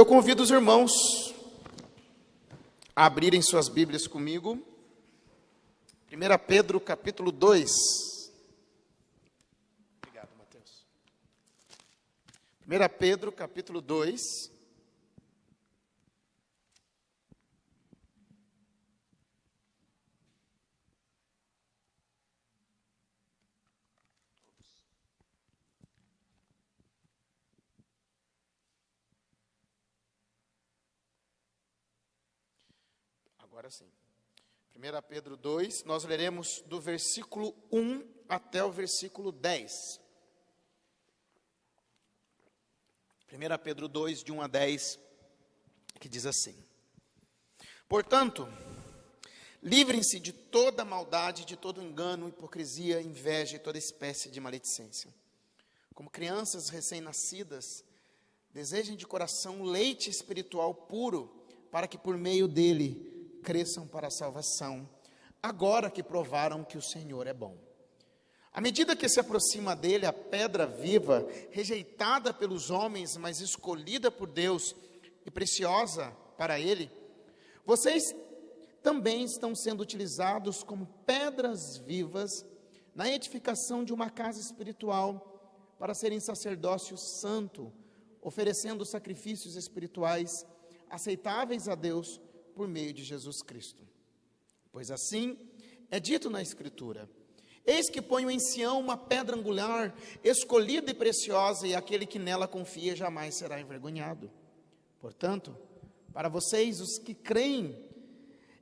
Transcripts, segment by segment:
Eu convido os irmãos a abrirem suas Bíblias comigo. 1 Pedro, capítulo 2. Obrigado, Mateus. 1 Pedro, capítulo 2. Agora sim. 1 Pedro 2, nós leremos do versículo 1 até o versículo 10. 1 Pedro 2, de 1 a 10, que diz assim: Portanto, livrem-se de toda maldade, de todo engano, hipocrisia, inveja e toda espécie de maledicência. Como crianças recém-nascidas, desejem de coração leite espiritual puro, para que por meio dele cresçam para a salvação, agora que provaram que o Senhor é bom. À medida que se aproxima dele a pedra viva, rejeitada pelos homens, mas escolhida por Deus e preciosa para ele, vocês também estão sendo utilizados como pedras vivas na edificação de uma casa espiritual, para serem sacerdócio santo, oferecendo sacrifícios espirituais aceitáveis a Deus por meio de Jesus Cristo. Pois assim é dito na Escritura: Eis que ponho em Sião uma pedra angular, escolhida e preciosa, e aquele que nela confia jamais será envergonhado. Portanto, para vocês, os que creem,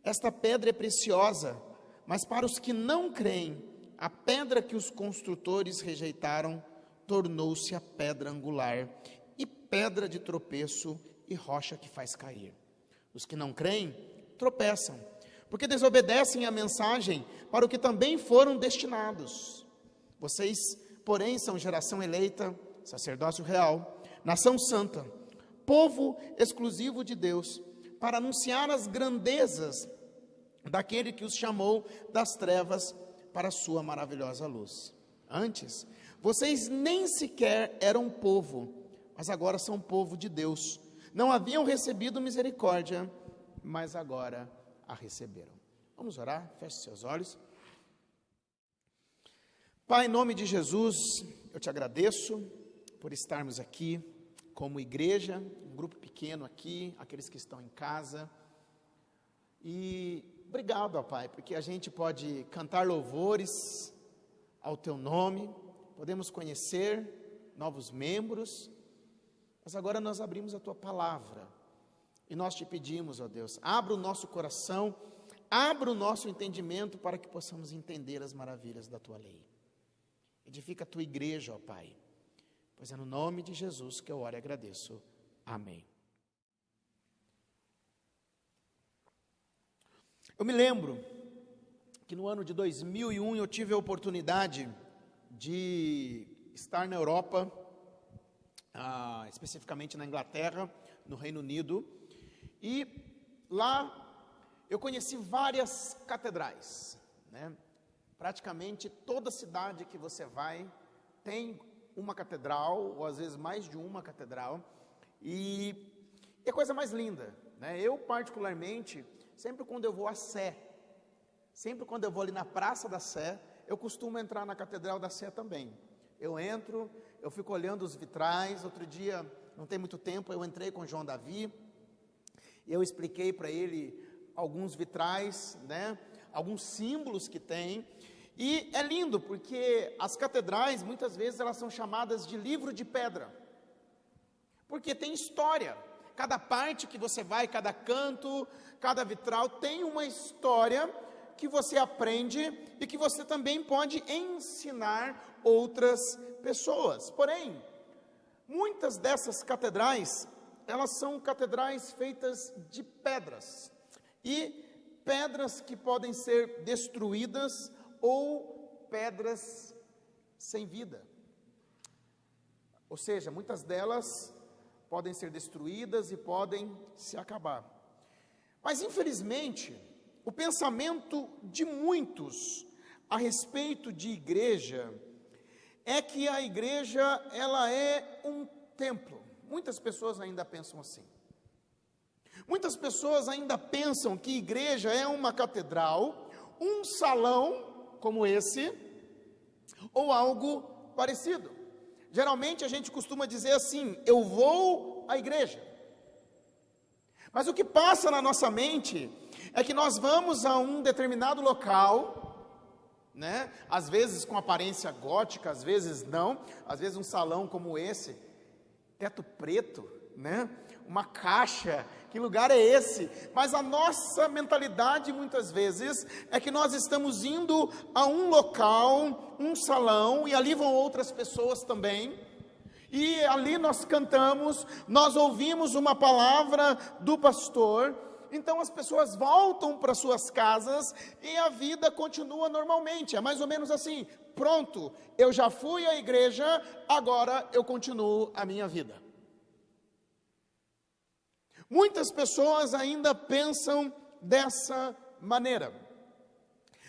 esta pedra é preciosa, mas para os que não creem, a pedra que os construtores rejeitaram tornou-se a pedra angular, e pedra de tropeço e rocha que faz cair. Os que não creem tropeçam, porque desobedecem à mensagem para o que também foram destinados. Vocês, porém, são geração eleita, sacerdócio real, nação santa, povo exclusivo de Deus, para anunciar as grandezas daquele que os chamou das trevas para a sua maravilhosa luz. Antes, vocês nem sequer eram povo, mas agora são povo de Deus. Não haviam recebido misericórdia, mas agora a receberam. Vamos orar? Feche seus olhos. Pai, em nome de Jesus, eu te agradeço por estarmos aqui como igreja, um grupo pequeno aqui, aqueles que estão em casa. E obrigado, ó Pai, porque a gente pode cantar louvores ao teu nome, podemos conhecer novos membros. Mas agora nós abrimos a tua palavra e nós te pedimos, ó Deus, abra o nosso coração, abra o nosso entendimento para que possamos entender as maravilhas da tua lei. Edifica a tua igreja, ó Pai, pois é no nome de Jesus que eu oro e agradeço. Amém. Eu me lembro que no ano de 2001 eu tive a oportunidade de estar na Europa, especificamente na Inglaterra, no Reino Unido, e lá eu conheci várias catedrais, né? Praticamente toda cidade que você vai tem uma catedral, ou às vezes mais de uma catedral, e é a coisa mais linda, né? Eu particularmente, sempre quando eu vou à Sé, sempre quando eu vou ali na Praça da Sé, eu costumo entrar na Catedral da Sé também. Eu entro, eu fico olhando os vitrais. Outro dia, não tem muito tempo, eu entrei com o João Davi, e eu expliquei para ele alguns vitrais, né, alguns símbolos que tem, e é lindo, porque as catedrais, muitas vezes, elas são chamadas de livro de pedra, porque tem história. Cada parte que você vai, cada canto, cada vitral, tem uma história que você aprende e que você também pode ensinar outras pessoas. Porém, muitas dessas catedrais, elas são catedrais feitas de pedras, e pedras que podem ser destruídas ou pedras sem vida. Ou seja, muitas delas podem ser destruídas e podem se acabar. Mas infelizmente, o pensamento de muitos a respeito de igreja é que a igreja, ela é um templo. Muitas pessoas ainda pensam assim. Muitas pessoas ainda pensam que igreja é uma catedral, um salão como esse, ou algo parecido. Geralmente a gente costuma dizer assim: eu vou à igreja. Mas o que passa na nossa mente é que nós vamos a um determinado local, né? Às vezes com aparência gótica, às vezes não, às vezes um salão como esse, teto preto, né? Uma caixa, que lugar é esse? Mas a nossa mentalidade muitas vezes é que nós estamos indo a um local, um salão, e ali vão outras pessoas também, e ali nós cantamos, nós ouvimos uma palavra do pastor, então as pessoas voltam para suas casas e a vida continua normalmente. É mais ou menos assim: pronto, eu já fui à igreja, agora eu continuo a minha vida. Muitas pessoas ainda pensam dessa maneira.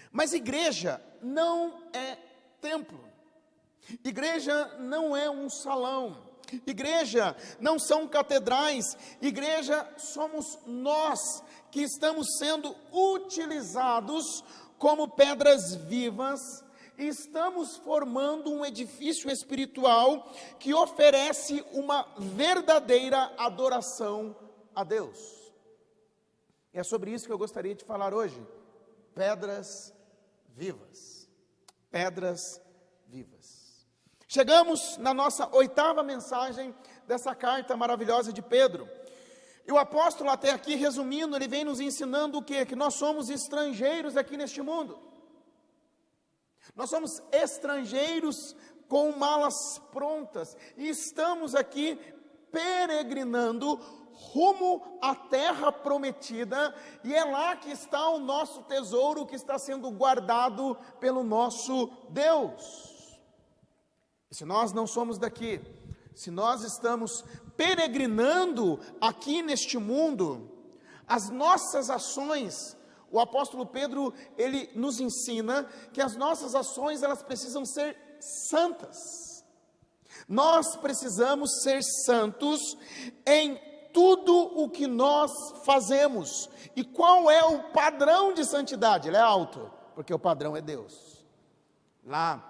Mas igreja não é templo. Igreja não é um salão. Igreja não são catedrais. Igreja somos nós que estamos sendo utilizados como pedras vivas. E estamos formando um edifício espiritual que oferece uma verdadeira adoração a Deus. É sobre isso que eu gostaria de falar hoje. Pedras vivas. Pedras vivas. Chegamos na nossa 8ª mensagem dessa carta maravilhosa de Pedro. E o apóstolo até aqui, resumindo, ele vem nos ensinando o quê? Que nós somos estrangeiros aqui neste mundo. Nós somos estrangeiros com malas prontas. E estamos aqui peregrinando rumo à terra prometida, e é lá que está o nosso tesouro, que está sendo guardado pelo nosso Deus. E se nós não somos daqui, se nós estamos peregrinando aqui neste mundo, as nossas ações, o apóstolo Pedro, ele nos ensina que as nossas ações, elas precisam ser santas. Nós precisamos ser santos em tudo o que nós fazemos. E qual é o padrão de santidade? Ele é alto, porque o padrão é Deus. Lá,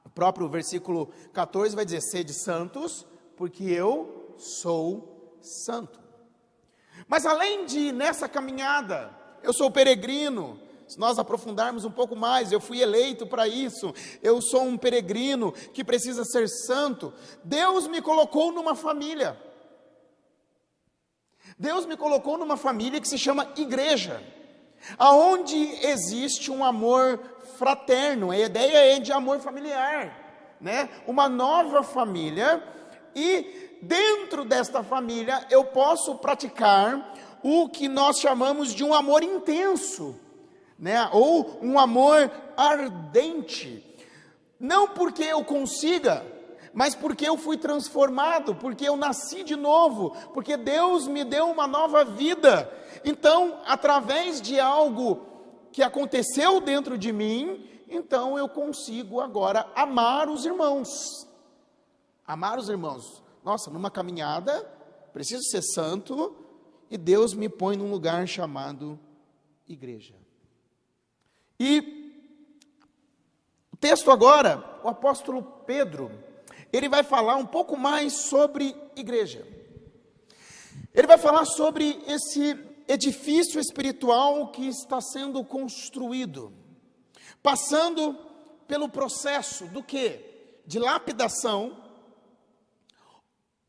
o próprio versículo 14 vai dizer: sede santos, porque eu sou santo. Mas além de, nessa caminhada, eu sou peregrino. Se nós aprofundarmos um pouco mais, eu fui eleito para isso, eu sou um peregrino que precisa ser santo. Deus me colocou numa família. Deus me colocou numa família que se chama igreja, aonde existe um amor fraterno. A ideia é de amor familiar, né? Uma nova família, e dentro desta família eu posso praticar o que nós chamamos de um amor intenso, né? Ou um amor ardente, não porque eu consiga, mas porque eu fui transformado, porque eu nasci de novo, porque Deus me deu uma nova vida. Então, através de algo que aconteceu dentro de mim, então eu consigo agora amar os irmãos. Amar os irmãos. Nossa, numa caminhada, preciso ser santo, e Deus me põe num lugar chamado igreja. E o texto agora, o apóstolo Pedro, ele vai falar um pouco mais sobre igreja. Ele vai falar sobre esse edifício espiritual que está sendo construído, passando pelo processo do quê? De lapidação,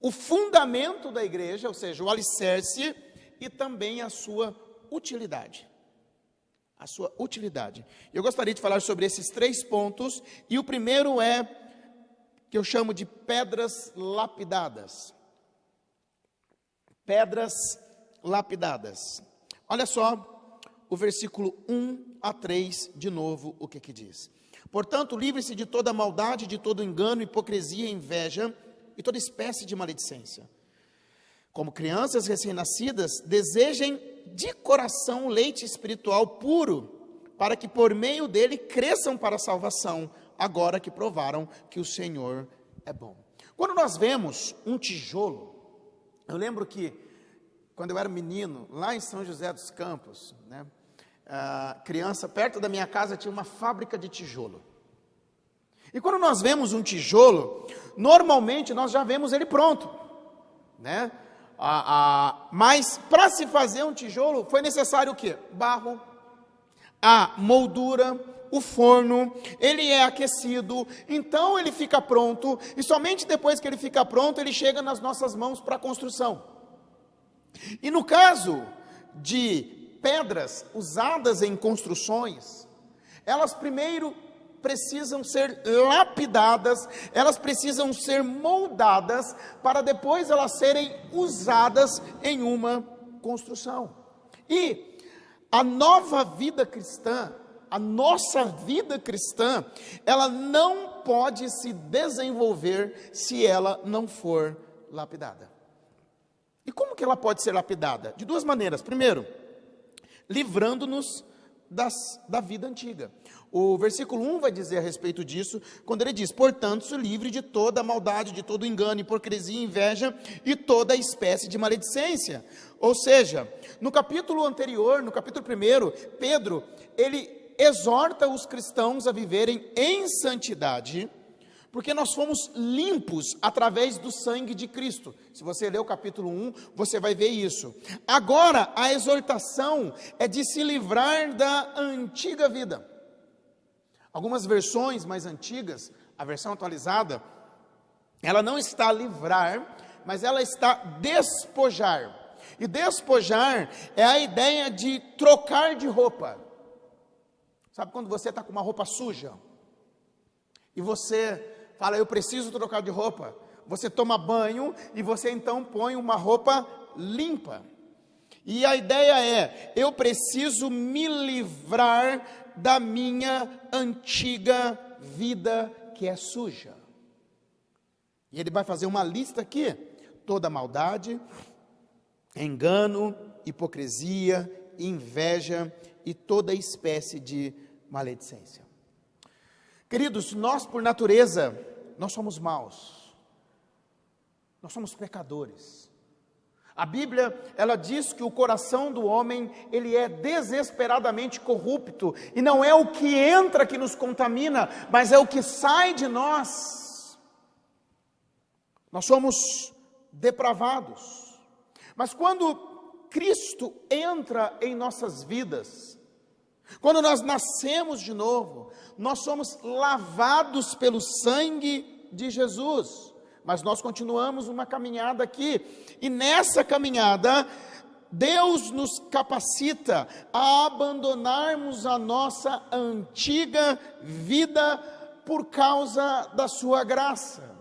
o fundamento da igreja, ou seja, o alicerce, e também a sua utilidade. A sua utilidade. Eu gostaria de falar sobre esses 3 pontos, e o primeiro é que eu chamo de pedras lapidadas. Pedras lapidadas. Olha só o versículo 1 a 3, de novo, o que diz. Portanto, livre-se de toda maldade, de todo engano, hipocrisia, inveja e toda espécie de maledicência. Como crianças recém-nascidas, desejem de coração o leite espiritual puro, para que por meio dele cresçam para a salvação, agora que provaram que o Senhor é bom. Quando nós vemos um tijolo, eu lembro que quando eu era menino, lá em São José dos Campos, né, criança, perto da minha casa tinha uma fábrica de tijolo. E quando nós vemos um tijolo, normalmente nós já vemos ele pronto, né? Mas para se fazer um tijolo foi necessário o quê? Barro, a moldura, o forno, ele é aquecido, então ele fica pronto, e somente depois que ele fica pronto, ele chega nas nossas mãos para a construção. E no caso de pedras usadas em construções, elas primeiro precisam ser lapidadas, elas precisam ser moldadas, para depois elas serem usadas em uma construção. E a nova vida cristã, a nossa vida cristã, ela não pode se desenvolver se ela não for lapidada. E como que ela pode ser lapidada? De duas maneiras. Primeiro, livrando-nos da vida antiga. O versículo 1 vai dizer a respeito disso, quando ele diz: portanto, se livre de toda maldade, de todo engano, hipocrisia, inveja e toda espécie de maledicência. Ou seja, no capítulo anterior, no capítulo 1, Pedro, ele exorta os cristãos a viverem em santidade, porque nós fomos limpos através do sangue de Cristo. Se você ler o capítulo 1, você vai ver isso. Agora, a exortação é de se livrar da antiga vida. Algumas versões mais antigas, a versão atualizada, ela não está livrar, mas ela está despojar. E despojar é a ideia de trocar de roupa. Sabe quando você está com uma roupa suja? E você fala, eu preciso trocar de roupa. Você toma banho e você então põe uma roupa limpa. E a ideia é, eu preciso me livrar da minha antiga vida que é suja. E ele vai fazer uma lista aqui, toda maldade, engano, hipocrisia, inveja e toda espécie de maledicência. Queridos, nós por natureza, nós somos maus, nós somos pecadores. A Bíblia, ela diz que o coração do homem, ele é desesperadamente corrupto, e não é o que entra que nos contamina, mas é o que sai de nós. Nós somos depravados, mas quando Cristo entra em nossas vidas, quando nós nascemos de novo, nós somos lavados pelo sangue de Jesus, mas nós continuamos uma caminhada aqui, e nessa caminhada, Deus nos capacita a abandonarmos a nossa antiga vida por causa da sua graça.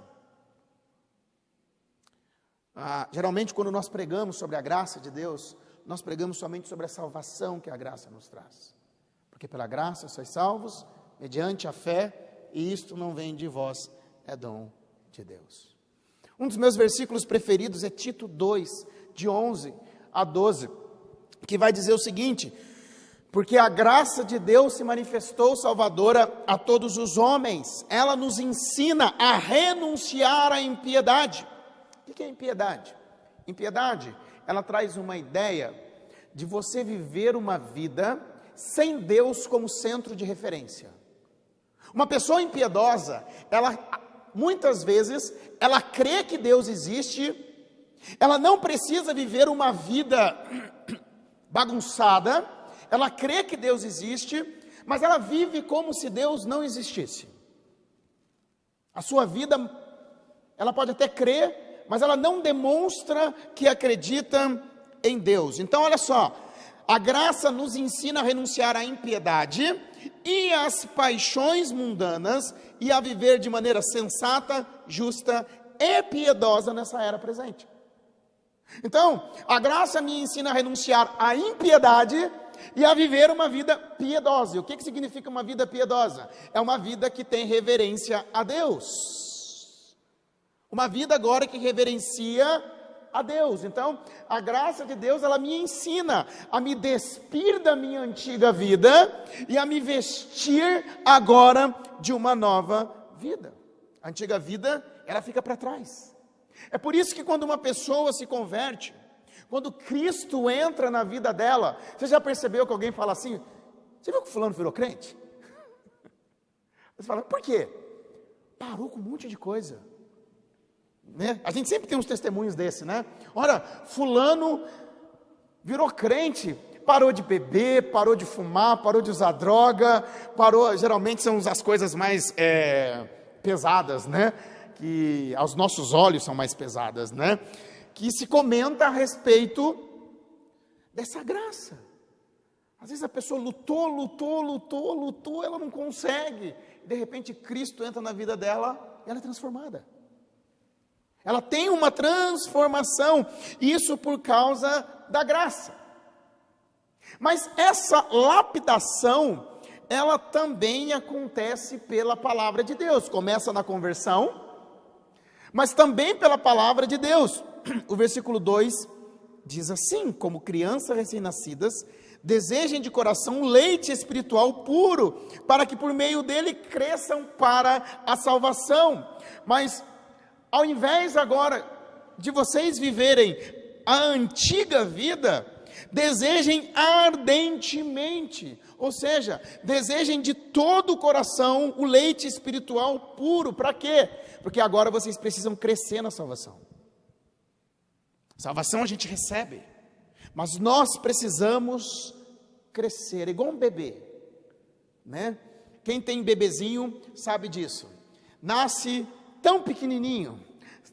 Geralmente quando nós pregamos sobre a graça de Deus, nós pregamos somente sobre a salvação que a graça nos traz. Porque pela graça sois salvos, mediante a fé, e isto não vem de vós, é dom de Deus. Um dos meus versículos preferidos é Tito 2, de 11 a 12, que vai dizer o seguinte: porque a graça de Deus se manifestou salvadora a todos os homens, ela nos ensina a renunciar à impiedade. O que é impiedade? Impiedade, ela traz uma ideia de você viver uma vida sem Deus como centro de referência. Uma pessoa impiedosa, muitas vezes, ela crê que Deus existe, ela não precisa viver uma vida bagunçada, ela crê que Deus existe, mas ela vive como se Deus não existisse. A sua vida, ela pode até crer, mas ela não demonstra que acredita em Deus. Então, olha só, a graça nos ensina a renunciar à impiedade e às paixões mundanas e a viver de maneira sensata, justa e piedosa nessa era presente. Então, a graça me ensina a renunciar à impiedade e a viver uma vida piedosa. E o que significa uma vida piedosa? É uma vida que tem reverência a Deus. Uma vida agora que reverencia a Deus. Então, a graça de Deus, ela me ensina a me despir da minha antiga vida e a me vestir agora de uma nova vida. A antiga vida, ela fica para trás. É por isso que quando uma pessoa se converte, Quando Cristo entra na vida dela, você já percebeu que alguém fala assim, você viu que fulano virou crente? Você fala, por quê? Parou com um monte de coisa. Né? A gente sempre tem uns testemunhos desse, né? Ora, fulano virou crente, parou de beber, parou de fumar, parou de usar droga, parou, geralmente são as coisas mais pesadas, né? Que aos nossos olhos são mais pesadas, né? Que se comenta a respeito dessa graça. Às vezes a pessoa lutou, ela não consegue. De repente Cristo entra na vida dela e ela é transformada. Ela tem uma transformação, isso por causa da graça. Mas essa lapidação, ela também acontece pela palavra de Deus. Começa na conversão, mas também pela palavra de Deus. O versículo 2 diz assim: como crianças recém-nascidas, desejem de coração um leite espiritual puro, para que por meio dele cresçam para a salvação. Mas ao invés agora de vocês viverem a antiga vida, desejem ardentemente, ou seja, desejem de todo o coração o leite espiritual puro. Para quê? Porque agora vocês precisam crescer na salvação. Salvação a gente recebe, mas nós precisamos crescer, igual um bebê, né? Quem tem bebezinho sabe disso. Nasce tão pequenininho,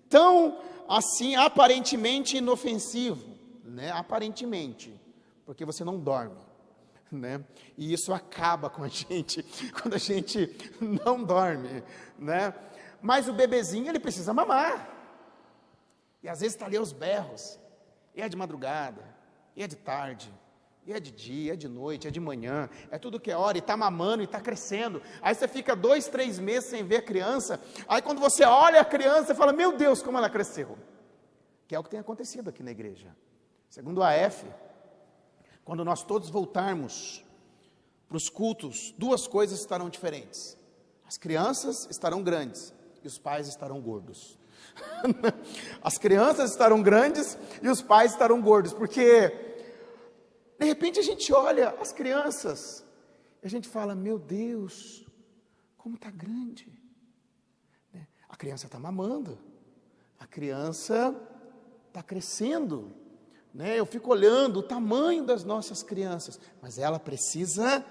tão assim aparentemente inofensivo, né? Aparentemente, porque você não dorme, né? E isso acaba com a gente quando a gente não dorme, né? Mas o bebezinho, ele precisa mamar. E às vezes está ali aos berros, e é de madrugada, e é de tarde, e é de dia, é de noite, é de manhã, é tudo que é hora, e está mamando, e está crescendo. Aí você fica 2, 3 meses sem ver a criança, aí quando você olha a criança, você fala, meu Deus, como ela cresceu. Que é o que tem acontecido aqui na igreja. Segundo a AF, quando nós todos voltarmos para os cultos, 2 coisas estarão diferentes. As crianças estarão grandes, e os pais estarão gordos. As crianças estarão grandes e os pais estarão gordos, porque de repente a gente olha as crianças e a gente fala, meu Deus, como está grande. A criança está mamando, a criança está crescendo, né? Eu fico olhando o tamanho das nossas crianças, mas ela precisa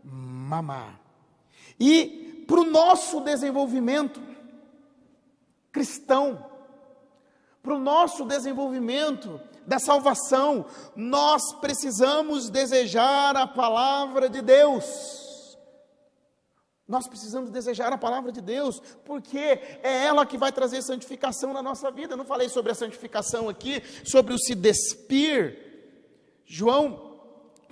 mamar. E para o nosso desenvolvimento cristão, para o nosso desenvolvimento da salvação, nós precisamos desejar a palavra de Deus. Nós precisamos desejar a palavra de Deus, porque é ela que vai trazer santificação na nossa vida. Eu não falei sobre a santificação aqui, sobre o se despir. João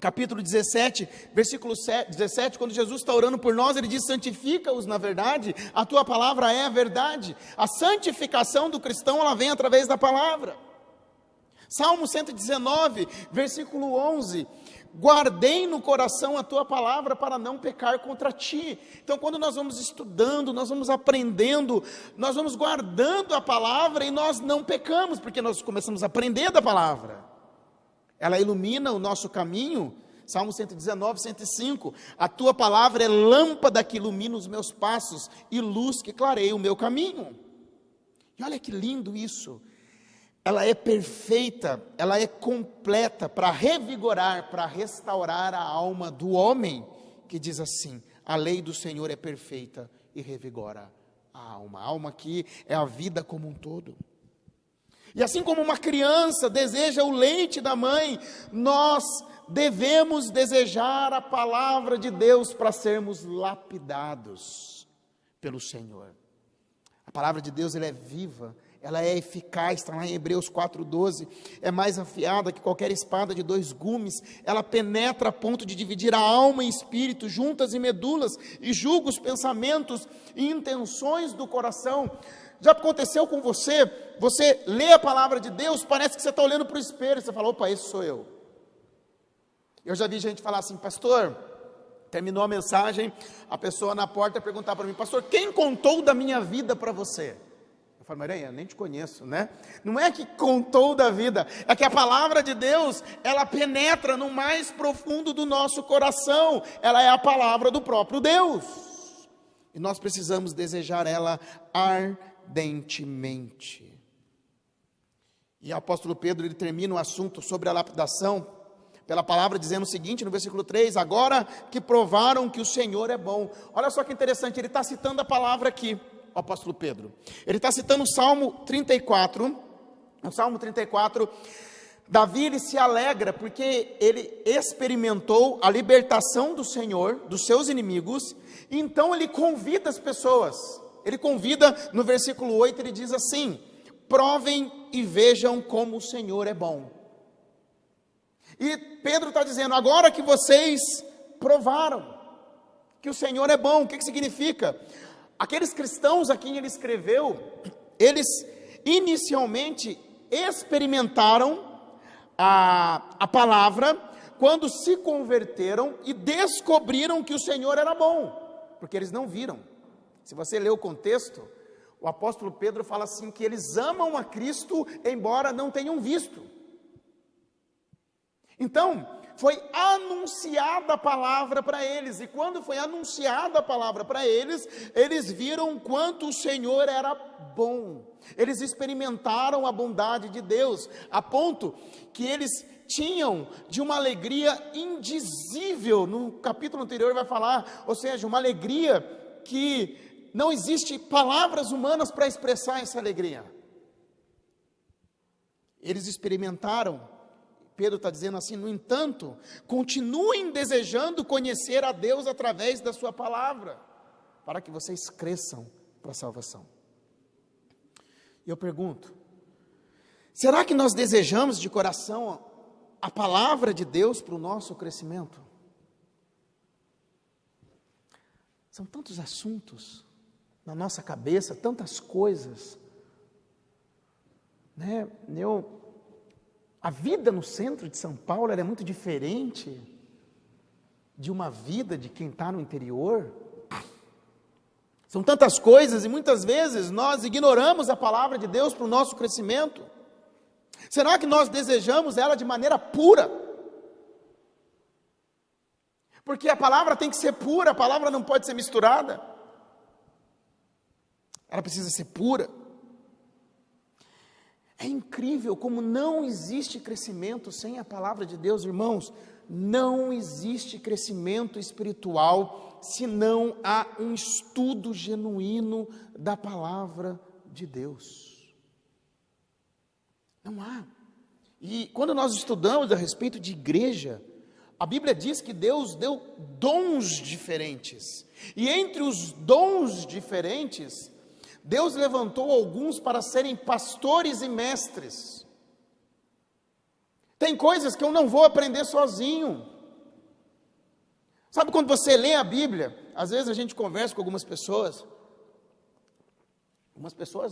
capítulo 17, versículo 17, quando Jesus está orando por nós, ele diz, santifica-os na verdade, a tua palavra é a verdade. A santificação do cristão, ela vem através da palavra. Salmo 119, versículo 11, guardei no coração a tua palavra para não pecar contra ti. Então quando nós vamos estudando, nós vamos aprendendo, nós vamos guardando a palavra e nós não pecamos, porque nós começamos a aprender da palavra. Ela ilumina o nosso caminho. Salmo 119, 105. A tua palavra é lâmpada que ilumina os meus passos e luz que clareia o meu caminho. E olha que lindo isso. Ela é perfeita, ela é completa para revigorar, para restaurar a alma do homem, que diz assim, a lei do Senhor é perfeita e revigora a alma que é a vida como um todo. E assim como uma criança deseja o leite da mãe, nós devemos desejar a palavra de Deus para sermos lapidados pelo Senhor. A palavra de Deus, ela é viva, ela é eficaz, está lá em Hebreus 4,12, é mais afiada que qualquer espada de 2 gumes, ela penetra a ponto de dividir a alma e espírito, juntas e medulas, e julga os pensamentos e intenções do coração. Já aconteceu com você? Você lê a palavra de Deus, parece que você está olhando para o espelho, você fala, opa, esse sou eu. Eu já vi gente falar assim, pastor, terminou a mensagem, a pessoa na porta perguntar para mim, pastor, quem contou da minha vida para você? Eu fala, Maria, eu nem te conheço, né? Não é que contou da vida, é que a palavra de Deus, ela penetra no mais profundo do nosso coração, ela é a palavra do próprio Deus, e nós precisamos desejar ela ardentemente. E o apóstolo Pedro, ele termina o assunto sobre a lapidação, pela palavra dizendo o seguinte, no versículo 3, agora que provaram que o Senhor é bom. Olha só que interessante, ele está citando a palavra aqui, o apóstolo Pedro. Ele está citando o Salmo 34, no Salmo 34, Davi, ele se alegra porque ele experimentou a libertação do Senhor, dos seus inimigos, e então ele convida as pessoas, ele convida, no versículo 8, ele diz assim, provem e vejam como o Senhor é bom. E Pedro está dizendo, agora que vocês provaram que o Senhor é bom, o que significa? Aqueles cristãos a quem ele escreveu, eles inicialmente experimentaram a palavra, quando se converteram e descobriram que o Senhor era bom, porque eles não viram. Se você ler o contexto, o apóstolo Pedro fala assim, que eles amam a Cristo, embora não tenham visto. Então, foi anunciada a palavra para eles, e quando foi anunciada a palavra para eles, eles viram quanto o Senhor era bom, eles experimentaram a bondade de Deus, a ponto que eles tinham de uma alegria indizível, no capítulo anterior vai falar, ou seja, uma alegria que não existe palavras humanas para expressar essa alegria. Eles experimentaram, Pedro está dizendo assim, no entanto, continuem desejando conhecer a Deus através da sua palavra, para que vocês cresçam para a salvação. E eu pergunto, será que nós desejamos de coração a palavra de Deus para o nosso crescimento? São tantos assuntos na nossa cabeça, tantas coisas, né? A vida no centro de São Paulo é muito diferente de uma vida de quem está no interior. São tantas coisas e muitas vezes nós ignoramos a palavra de Deus para o nosso crescimento. Será que nós desejamos ela de maneira pura? Porque a palavra tem que ser pura, a palavra não pode ser misturada. Ela precisa ser pura. É incrível como não existe crescimento sem a palavra de Deus, irmãos. Não existe crescimento espiritual se não há um estudo genuíno da palavra de Deus. Não há. E quando nós estudamos a respeito de igreja, a Bíblia diz que Deus deu dons diferentes. E entre os dons diferentes, Deus levantou alguns para serem pastores e mestres. Tem coisas que eu não vou aprender sozinho. Sabe quando você lê a Bíblia, às vezes a gente conversa com algumas pessoas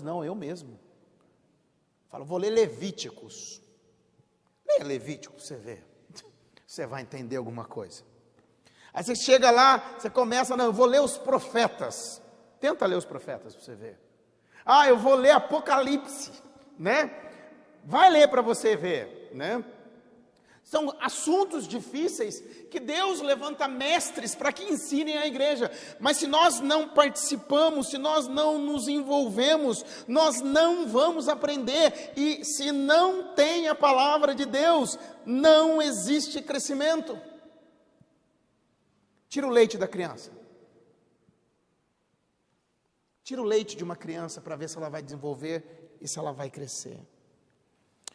não, eu mesmo. Falo, vou ler Levíticos. Leia Levíticos, você vê. Você vai entender alguma coisa. Aí você chega lá, você começa, não, eu vou ler os profetas. Tenta ler os profetas para você ver. Eu vou ler Apocalipse, né? Vai ler para você ver, né? São assuntos difíceis que Deus levanta mestres para que ensinem a igreja. Mas se nós não participamos, se nós não nos envolvemos, nós não vamos aprender. E se não tem a palavra de Deus, não existe crescimento. Tira o leite da criança. Tira o leite de uma criança para ver se ela vai desenvolver e se ela vai crescer.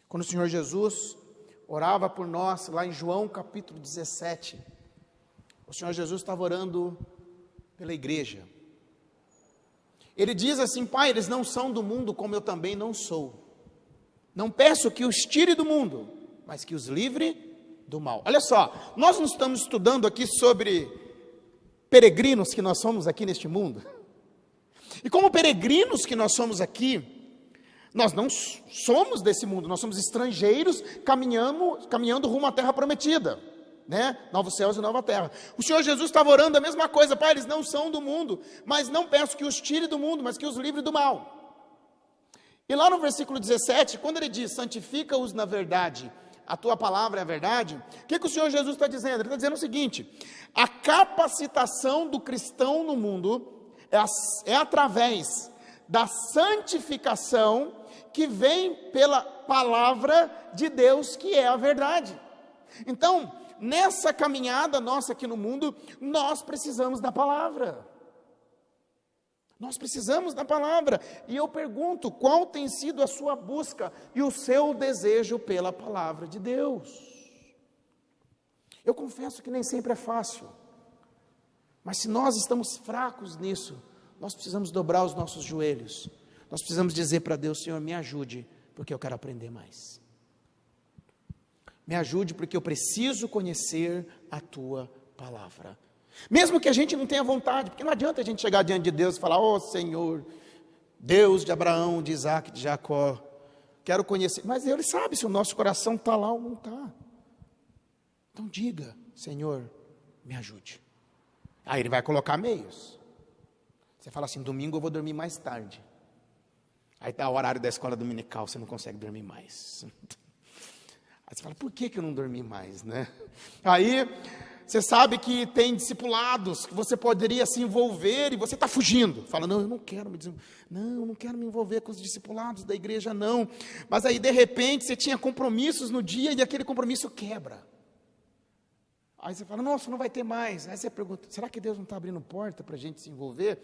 Quando o Senhor Jesus orava por nós, lá em João capítulo 17, o Senhor Jesus estava orando pela igreja. Ele diz assim, Pai, eles não são do mundo como eu também não sou. Não peço que os tire do mundo, mas que os livre do mal. Olha só, nós não estamos estudando aqui sobre peregrinos que nós somos aqui neste mundo. E como peregrinos que nós somos aqui, nós não somos desse mundo, nós somos estrangeiros caminhando rumo à terra prometida, né? Novos céus e nova terra. O Senhor Jesus estava orando a mesma coisa, Pai, eles não são do mundo, mas não peço que os tire do mundo, mas que os livre do mal. E lá no versículo 17, quando ele diz, santifica-os na verdade, a tua palavra é a verdade, o que o Senhor Jesus está dizendo? Ele está dizendo o seguinte: a capacitação do cristão no mundo é através da santificação que vem pela palavra de Deus, que é a verdade. Então, nessa caminhada nossa aqui no mundo, nós precisamos da palavra. Nós precisamos da palavra. E eu pergunto, qual tem sido a sua busca e o seu desejo pela palavra de Deus? Eu confesso que nem sempre é fácil. Mas se nós estamos fracos nisso, nós precisamos dobrar os nossos joelhos. Nós precisamos dizer para Deus: Senhor, me ajude, porque eu quero aprender mais. Me ajude, porque eu preciso conhecer a tua palavra. Mesmo que a gente não tenha vontade, porque não adianta a gente chegar diante de Deus e falar: ó Senhor, Deus de Abraão, de Isaac, de Jacó, quero conhecer. Mas Ele sabe se o nosso coração está lá ou não está. Então diga: Senhor, me ajude. Aí Ele vai colocar meios. Você fala assim: domingo eu vou dormir mais tarde. Aí está o horário da escola dominical, você não consegue dormir mais. Aí você fala: por que eu não dormi mais, né? Aí você sabe que tem discipulados que você poderia se envolver e você está fugindo. Fala: não, eu não quero me envolver com os discipulados da igreja, não. Mas aí de repente você tinha compromissos no dia e aquele compromisso quebra. Aí você fala: nossa, não vai ter mais. Aí você pergunta: será que Deus não está abrindo porta para a gente se envolver?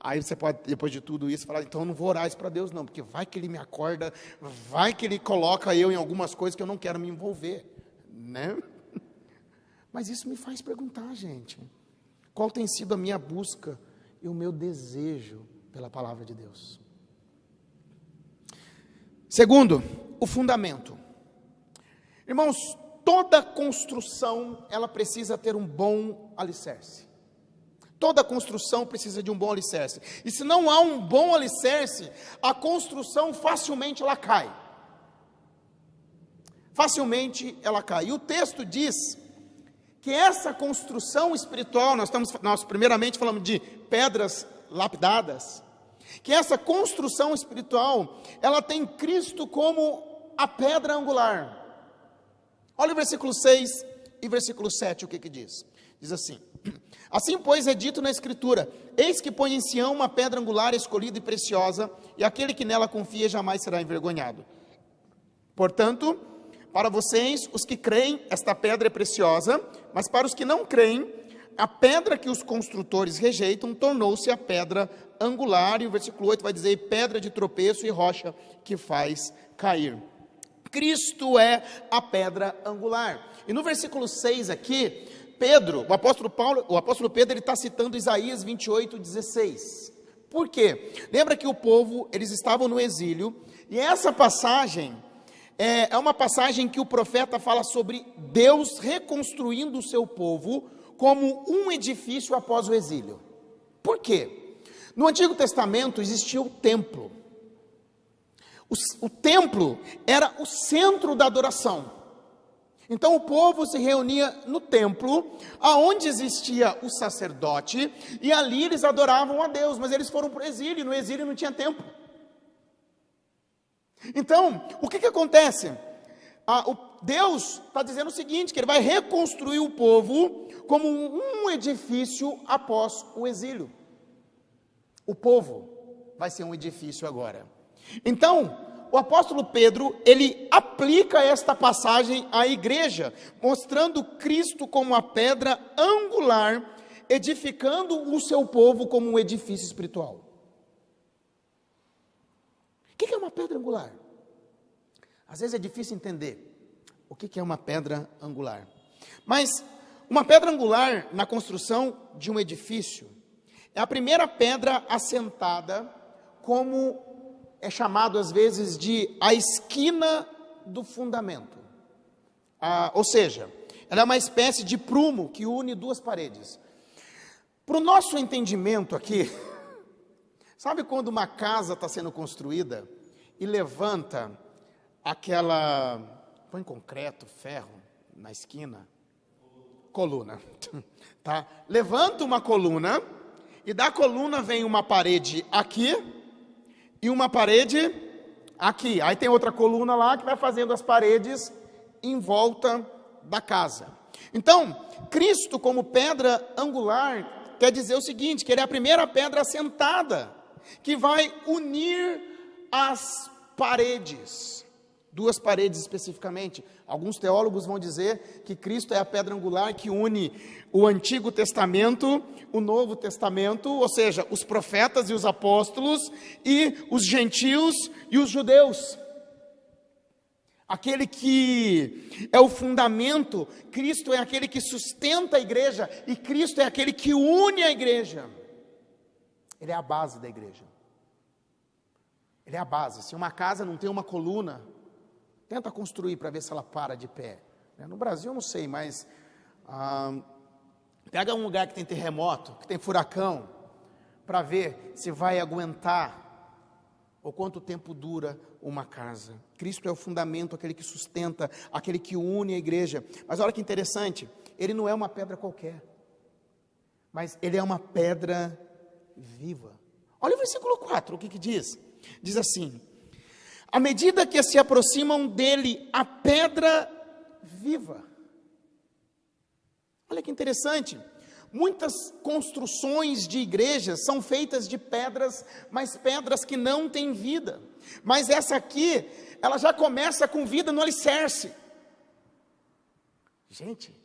Aí você pode, depois de tudo isso, falar: então eu não vou orar isso para Deus não, porque vai que Ele me acorda, vai que Ele coloca eu em algumas coisas que eu não quero me envolver, né? Mas isso me faz perguntar, gente, qual tem sido a minha busca e o meu desejo pela palavra de Deus? Segundo, o fundamento. Irmãos, toda construção, ela precisa ter um bom alicerce. Toda construção precisa de um bom alicerce. E se não há um bom alicerce, a construção facilmente ela cai. Facilmente ela cai. E o texto diz que essa construção espiritual, nós primeiramente falamos de pedras lapidadas, que essa construção espiritual, ela tem Cristo como a pedra angular. Olha o versículo 6 e versículo 7, o que diz? Diz assim: assim, pois, é dito na Escritura: eis que põe em Sião uma pedra angular escolhida e preciosa, e aquele que nela confia jamais será envergonhado. Portanto, para vocês, os que creem, esta pedra é preciosa, mas para os que não creem, a pedra que os construtores rejeitam tornou-se a pedra angular, e o versículo 8 vai dizer: pedra de tropeço e rocha que faz cair. Cristo é a pedra angular. E no versículo 6 aqui, o apóstolo Pedro, ele está citando Isaías 28:16. Por quê? Lembra que o povo, eles estavam no exílio, e essa passagem é uma passagem que o profeta fala sobre Deus reconstruindo o seu povo como um edifício após o exílio. Por quê? No Antigo Testamento existia o templo. O templo era o centro da adoração. Então o povo se reunia no templo, aonde existia o sacerdote, e ali eles adoravam a Deus, mas eles foram para o exílio, e no exílio não tinha templo. Então, o que acontece? Deus está dizendo o seguinte, que Ele vai reconstruir o povo como um edifício após o exílio. O povo vai ser um edifício agora. Então, o apóstolo Pedro, ele aplica esta passagem à igreja, mostrando Cristo como a pedra angular, edificando o seu povo como um edifício espiritual. O que é uma pedra angular? Às vezes é difícil entender o que é uma pedra angular. Mas uma pedra angular na construção de um edifício é a primeira pedra assentada, como é chamado às vezes de a esquina do fundamento. Ou seja, ela é uma espécie de prumo que une duas paredes. Para o nosso entendimento aqui, sabe quando uma casa está sendo construída e levanta põe concreto, ferro na esquina? Coluna. Tá? Levanta uma coluna e da coluna vem uma parede aqui e uma parede aqui. Aí tem outra coluna lá que vai fazendo as paredes em volta da casa. Então, Cristo como pedra angular quer dizer o seguinte, que ele é a primeira pedra assentada, que vai unir as paredes, duas paredes especificamente. Alguns teólogos vão dizer que Cristo é a pedra angular que une o Antigo Testamento, o Novo Testamento, ou seja, os profetas e os apóstolos, e os gentios e os judeus. Aquele que é o fundamento, Cristo é aquele que sustenta a igreja, e Cristo é aquele que une a igreja. Ele é a base da igreja. Ele é a base. Se uma casa não tem uma coluna, tenta construir para ver se ela para de pé. No Brasil eu não sei, mas pega um lugar que tem terremoto, que tem furacão, para ver se vai aguentar, ou quanto tempo dura uma casa. Cristo é o fundamento, aquele que sustenta, aquele que une a igreja. Mas olha que interessante, ele não é uma pedra qualquer, mas ele é uma pedra viva. Olha o versículo 4, o que diz? Diz assim: à medida que se aproximam dele, a pedra viva. Olha que interessante, muitas construções de igrejas são feitas de pedras, mas pedras que não têm vida. Mas essa aqui, ela já começa com vida no alicerce. Gente,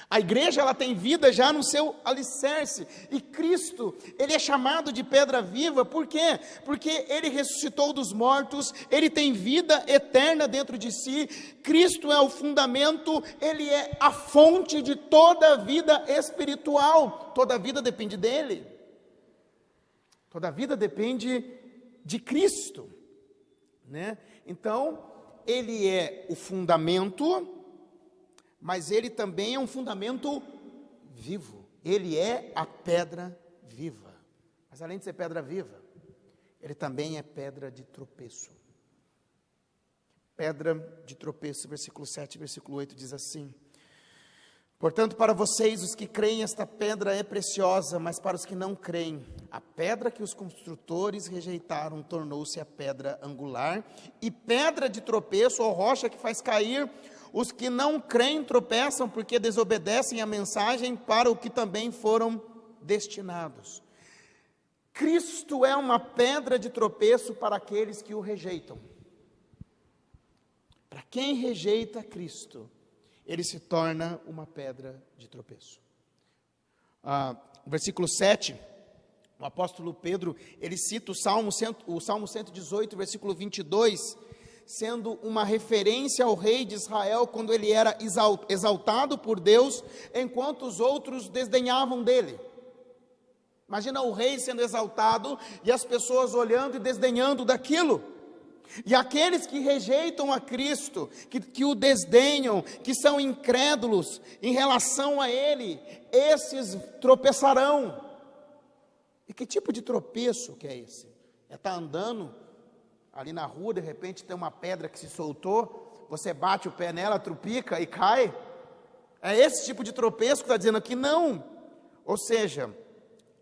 a igreja ela tem vida já no seu alicerce, e Cristo, ele é chamado de pedra viva, por quê? Porque ele ressuscitou dos mortos, ele tem vida eterna dentro de si, Cristo é o fundamento, ele é a fonte de toda a vida espiritual, toda a vida depende dele, toda a vida depende de Cristo, né? Então, ele é o fundamento, mas ele também é um fundamento vivo. Ele é a pedra viva. Mas além de ser pedra viva, ele também é pedra de tropeço. Pedra de tropeço, versículo 7, versículo 8 diz assim: portanto, para vocês, os que creem, esta pedra é preciosa, mas para os que não creem, a pedra que os construtores rejeitaram tornou-se a pedra angular, e pedra de tropeço, ou rocha que faz cair. Os que não creem tropeçam porque desobedecem a mensagem para o que também foram destinados. Cristo é uma pedra de tropeço para aqueles que o rejeitam. Para quem rejeita Cristo, ele se torna uma pedra de tropeço. Versículo 7, o apóstolo Pedro, ele cita o Salmo 118, versículo 22, sendo uma referência ao rei de Israel, quando ele era exaltado por Deus, enquanto os outros desdenhavam dele. Imagina o rei sendo exaltado, e as pessoas olhando e desdenhando daquilo. E aqueles que rejeitam a Cristo, que o desdenham, que são incrédulos em relação a ele, esses tropeçarão. E que tipo de tropeço que é esse? É estar andando ali na rua, de repente tem uma pedra que se soltou, você bate o pé nela, trupica e cai. É esse tipo de tropeço que está dizendo aqui? Não. Ou seja,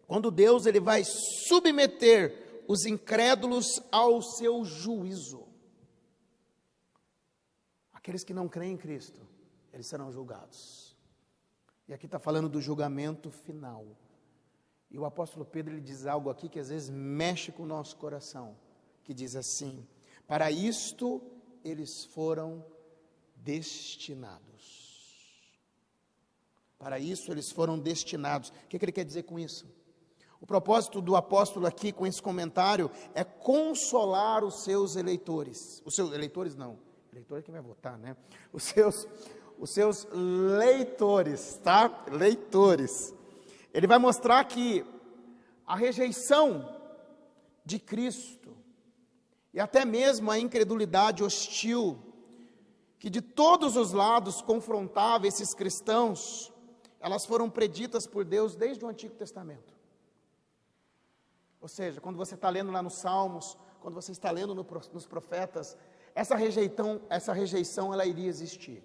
quando Deus ele vai submeter os incrédulos ao seu juízo, aqueles que não creem em Cristo, eles serão julgados. E aqui está falando do julgamento final. E o apóstolo Pedro ele diz algo aqui que às vezes mexe com o nosso coração, que diz assim: para isto eles foram destinados. Para isso eles foram destinados. O que ele quer dizer com isso? O propósito do apóstolo aqui com esse comentário é consolar os seus eleitores. Os seus eleitores não, eleitor é quem vai votar, né? Os seus leitores, tá? Leitores. Ele vai mostrar que a rejeição de Cristo e até mesmo a incredulidade hostil que de todos os lados confrontava esses cristãos, elas foram preditas por Deus desde o Antigo Testamento. Ou seja, quando você está lendo lá nos Salmos, quando você está lendo nos profetas, essa rejeição ela iria existir.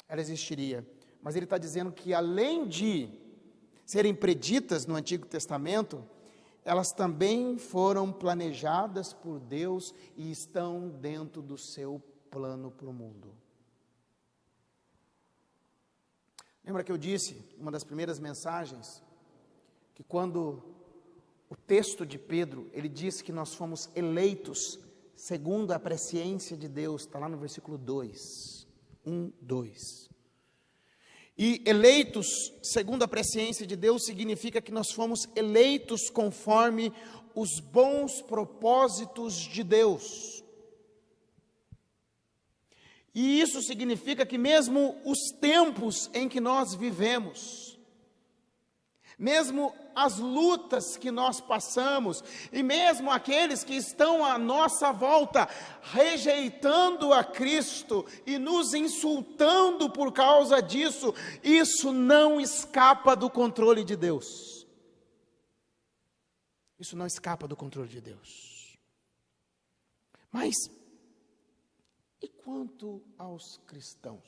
Ela existiria. Mas ele está dizendo que além de serem preditas no Antigo Testamento, elas também foram planejadas por Deus e estão dentro do seu plano para o mundo. Lembra que eu disse, uma das primeiras mensagens, que quando o texto de Pedro, ele diz que nós fomos eleitos segundo a presciência de Deus, está lá no versículo 2, 1, 2. E eleitos segundo a presciência de Deus significa que nós fomos eleitos conforme os bons propósitos de Deus. E isso significa que mesmo os tempos em que nós vivemos, mesmo as lutas que nós passamos, e mesmo aqueles que estão à nossa volta, rejeitando a Cristo e nos insultando por causa disso, isso não escapa do controle de Deus. Isso não escapa do controle de Deus. Mas, e quanto aos cristãos?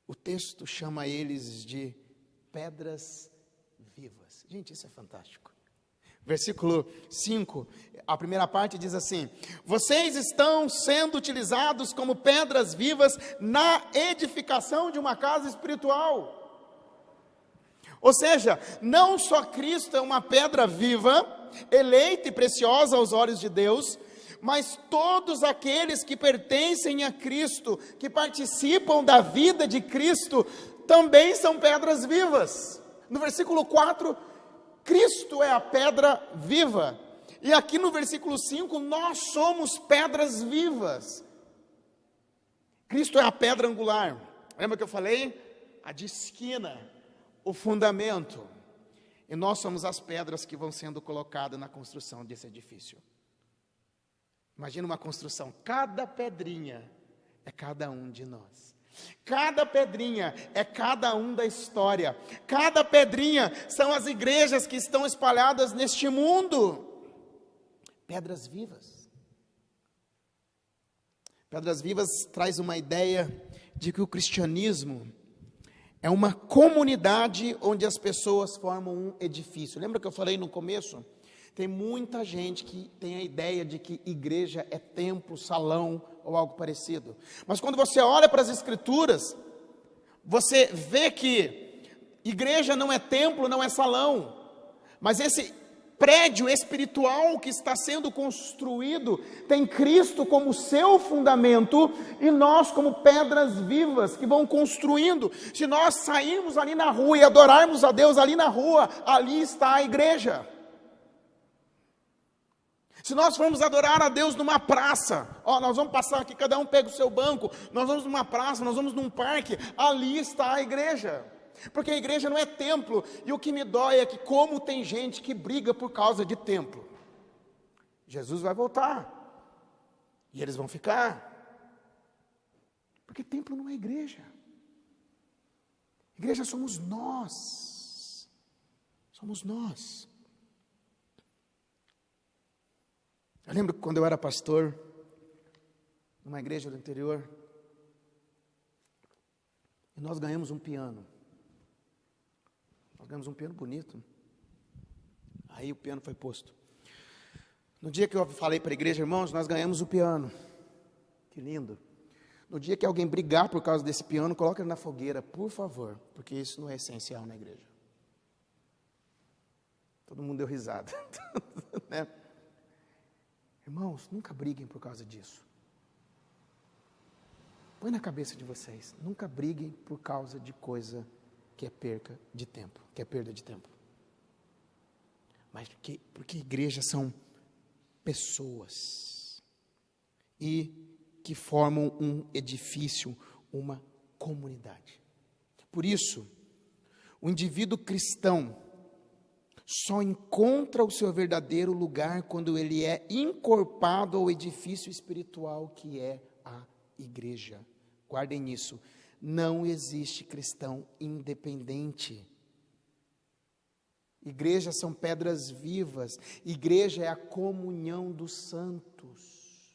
O texto chama eles de pedras vivas. Gente, isso é fantástico. Versículo 5, a primeira parte diz assim: vocês estão sendo utilizados como pedras vivas na edificação de uma casa espiritual. Ou seja, não só Cristo é uma pedra viva, eleita e preciosa aos olhos de Deus, mas todos aqueles que pertencem a Cristo, que participam da vida de Cristo, também são pedras vivas. No versículo 4, Cristo é a pedra viva. E aqui no versículo 5, nós somos pedras vivas. Cristo é a pedra angular. Lembra que eu falei? A de esquina, o fundamento. E nós somos as pedras que vão sendo colocadas na construção desse edifício. Imagina uma construção, cada pedrinha é cada um de nós. Cada pedrinha é cada um da história. Cada pedrinha são as igrejas que estão espalhadas neste mundo. Pedras vivas. Pedras vivas traz uma ideia de que o cristianismo é uma comunidade onde as pessoas formam um edifício. Lembra que eu falei no começo? Tem muita gente que tem a ideia de que igreja é templo, salão ou algo parecido. Mas quando você olha para as escrituras, você vê que igreja não é templo, não é salão. Mas esse prédio espiritual que está sendo construído tem Cristo como seu fundamento e nós como pedras vivas que vão construindo. Se nós sairmos ali na rua e adorarmos a Deus ali na rua, ali está a igreja. Se nós formos adorar a Deus numa praça, nós vamos passar aqui, cada um pega o seu banco, nós vamos numa praça, nós vamos num parque, ali está a igreja. Porque a igreja não é templo, e o que me dói é que como tem gente que briga por causa de templo. Jesus vai voltar, e eles vão ficar, porque templo não é igreja. Igreja somos nós, Eu lembro que quando eu era pastor, numa igreja do interior, e nós ganhamos um piano. Nós ganhamos um piano bonito. Aí o piano foi posto. No dia que eu falei para a igreja, irmãos, nós ganhamos o piano. Que lindo. No dia que alguém brigar por causa desse piano, coloque ele na fogueira, por favor, porque isso não é essencial na igreja. Todo mundo deu risada. Né? Irmãos, nunca briguem por causa disso. Põe na cabeça de vocês, nunca briguem por causa de coisa que é perca de tempo, que é perda de tempo. Mas porque igrejas são pessoas e que formam um edifício, uma comunidade. Por isso, o indivíduo cristão só encontra o seu verdadeiro lugar quando ele é encorpado ao edifício espiritual que é a igreja. Guardem isso, não existe cristão independente. Igrejas são pedras vivas, igreja é a comunhão dos santos.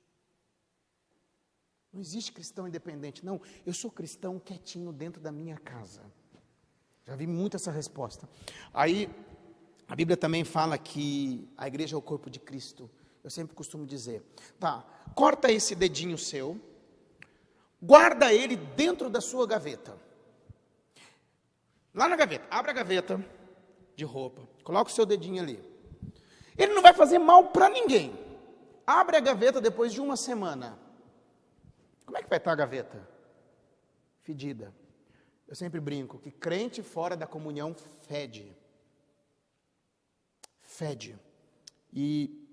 Não existe cristão independente, não, eu sou cristão quietinho dentro da minha casa. Já vi muito essa resposta. Aí A Bíblia também fala que a igreja é o corpo de Cristo. Eu sempre costumo dizer, tá, corta esse dedinho seu, guarda ele dentro da sua gaveta. Lá na gaveta, abre a gaveta de roupa, coloca o seu dedinho ali. Ele não vai fazer mal para ninguém. Abre a gaveta depois de uma semana. Como é que vai estar a gaveta? Fedida. Eu sempre brinco que crente fora da comunhão fede. Fede. E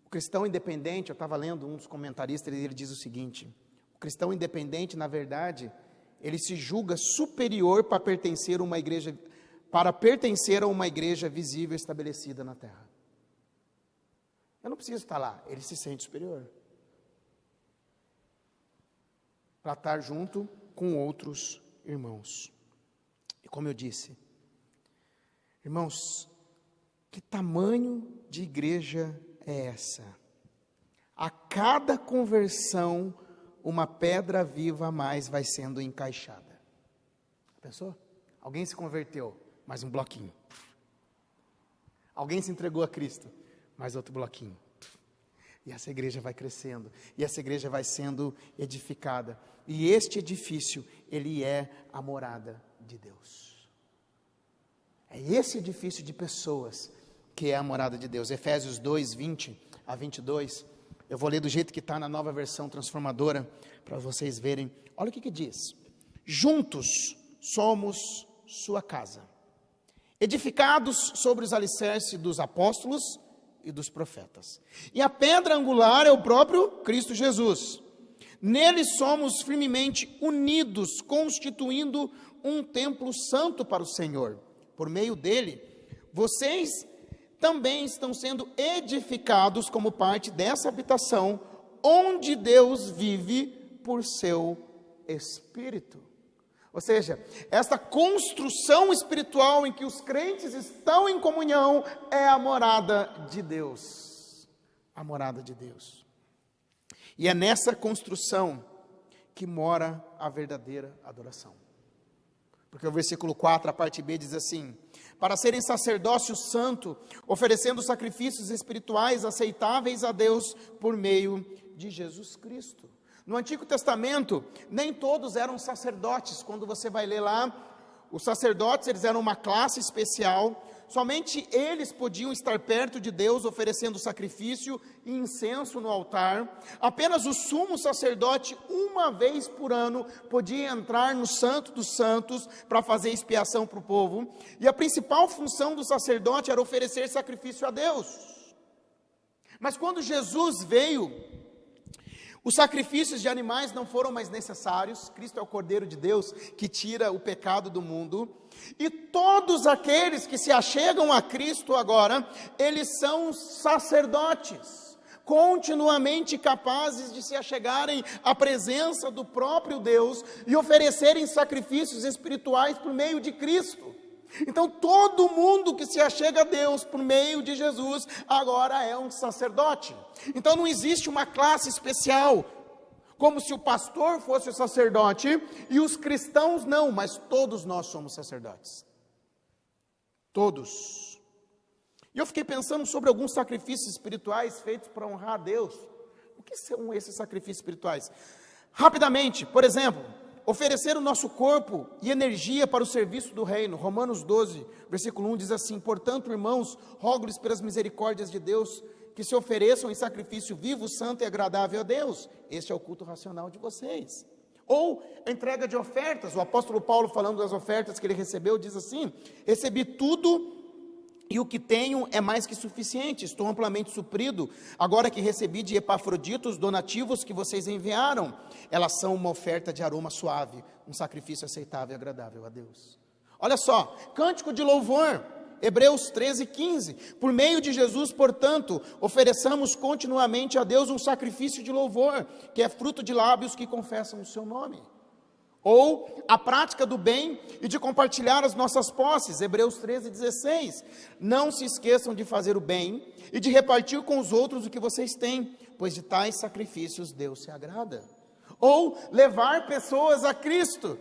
o cristão independente, eu estava lendo um dos comentaristas, ele diz o seguinte: o cristão independente, na verdade, ele se julga superior para pertencer a uma igreja visível estabelecida na terra. Eu não preciso estar lá, ele se sente superior. Para estar junto com outros irmãos. E como eu disse, irmãos, que tamanho de igreja é essa? A cada conversão, uma pedra viva a mais vai sendo encaixada. Pensou? Alguém se converteu, mais um bloquinho. Alguém se entregou a Cristo, mais outro bloquinho. E essa igreja vai crescendo, e essa igreja vai sendo edificada. E este edifício, ele é a morada de Deus. É esse edifício de pessoas que é a morada de Deus. Efésios 2, 20 a 22. Eu vou ler do jeito que está na Nova Versão Transformadora, para vocês verem. Olha o que diz. Juntos somos sua casa, edificados sobre os alicerces dos apóstolos e dos profetas. E a pedra angular é o próprio Cristo Jesus. Nele somos firmemente unidos, constituindo um templo santo para o Senhor. Por meio dele, vocês também estão sendo edificados como parte dessa habitação, onde Deus vive por seu Espírito. Ou seja, essa construção espiritual em que os crentes estão em comunhão é a morada de Deus. A morada de Deus. E é nessa construção que mora a verdadeira adoração. Porque o versículo 4, a parte B, diz assim: para serem sacerdócio santo, oferecendo sacrifícios espirituais aceitáveis a Deus por meio de Jesus Cristo. No Antigo Testamento, nem todos eram sacerdotes. Quando você vai ler lá, os sacerdotes, eles eram uma classe especial. Somente eles podiam estar perto de Deus, oferecendo sacrifício e incenso no altar. Apenas o sumo sacerdote, uma vez por ano, podia entrar no Santo dos Santos para fazer expiação para o povo. E a principal função do sacerdote era oferecer sacrifício a Deus. Mas quando Jesus veio, os sacrifícios de animais não foram mais necessários. Cristo é o Cordeiro de Deus que tira o pecado do mundo. E todos aqueles que se achegam a Cristo agora, eles são sacerdotes, continuamente capazes de se achegarem à presença do próprio Deus e oferecerem sacrifícios espirituais por meio de Cristo. Então todo mundo que se achega a Deus por meio de Jesus, agora é um sacerdote. Então não existe uma classe especial, como se o pastor fosse o sacerdote e os cristãos não, mas todos nós somos sacerdotes. Todos. E eu fiquei pensando sobre alguns sacrifícios espirituais feitos para honrar a Deus. O que são esses sacrifícios espirituais? Rapidamente, por exemplo, oferecer o nosso corpo e energia para o serviço do reino. Romanos 12, versículo 1 diz assim: portanto, irmãos, rogo-lhes pelas misericórdias de Deus, que se ofereçam em sacrifício vivo, santo e agradável a Deus. Este é o culto racional de vocês. Ou a entrega de ofertas. O apóstolo Paulo, falando das ofertas que ele recebeu, diz assim: recebi tudo e o que tenho é mais que suficiente, estou amplamente suprido, agora que recebi de Epafrodito os donativos que vocês enviaram. Elas são uma oferta de aroma suave, um sacrifício aceitável e agradável a Deus. Olha só, cântico de louvor, Hebreus 13, 15. Por meio de Jesus, portanto, ofereçamos continuamente a Deus um sacrifício de louvor, que é fruto de lábios que confessam o seu nome. Ou a prática do bem e de compartilhar as nossas posses, Hebreus 13, 16. Não se esqueçam de fazer o bem e de repartir com os outros o que vocês têm, pois de tais sacrifícios Deus se agrada. Ou levar pessoas a Cristo.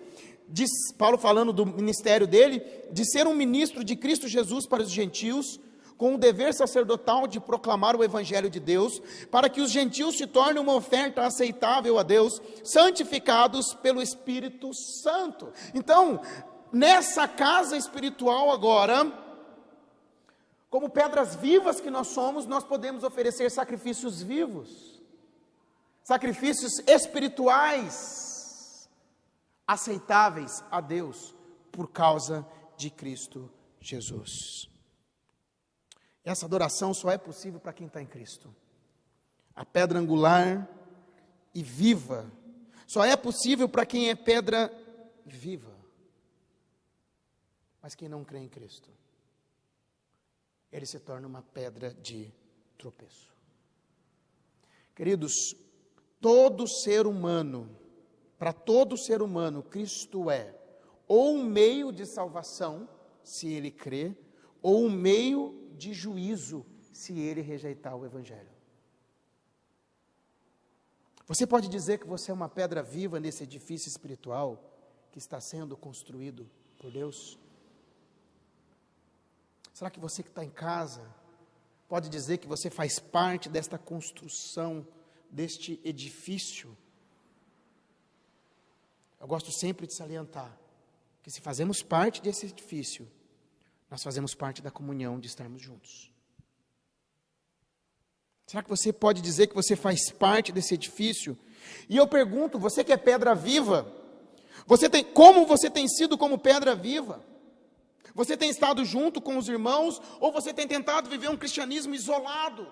Diz Paulo, falando do ministério dele, de ser um ministro de Cristo Jesus para os gentios, com o dever sacerdotal de proclamar o Evangelho de Deus, para que os gentios se tornem uma oferta aceitável a Deus, santificados pelo Espírito Santo. Então, nessa casa espiritual agora, como pedras vivas que nós somos, nós podemos oferecer sacrifícios vivos, sacrifícios espirituais, aceitáveis a Deus, por causa de Cristo Jesus. Essa adoração só é possível para quem está em Cristo. A pedra angular e viva só é possível para quem é pedra viva. Mas quem não crê em Cristo, ele se torna uma pedra de tropeço. Queridos, todo ser humano, para todo ser humano, Cristo é ou um meio de salvação, se ele crê, ou um meio de juízo, se ele rejeitar o Evangelho. Você pode dizer que você é uma pedra viva nesse edifício espiritual que está sendo construído por Deus? Será que você que está em casa pode dizer que você faz parte desta construção, deste edifício? Eu gosto sempre de salientar que se fazemos parte desse edifício, nós fazemos parte da comunhão de estarmos juntos. Será que você pode dizer que você faz parte desse edifício? E eu pergunto, você que é pedra viva, como você tem sido como pedra viva? Você tem estado junto com os irmãos, ou você tem tentado viver um cristianismo isolado?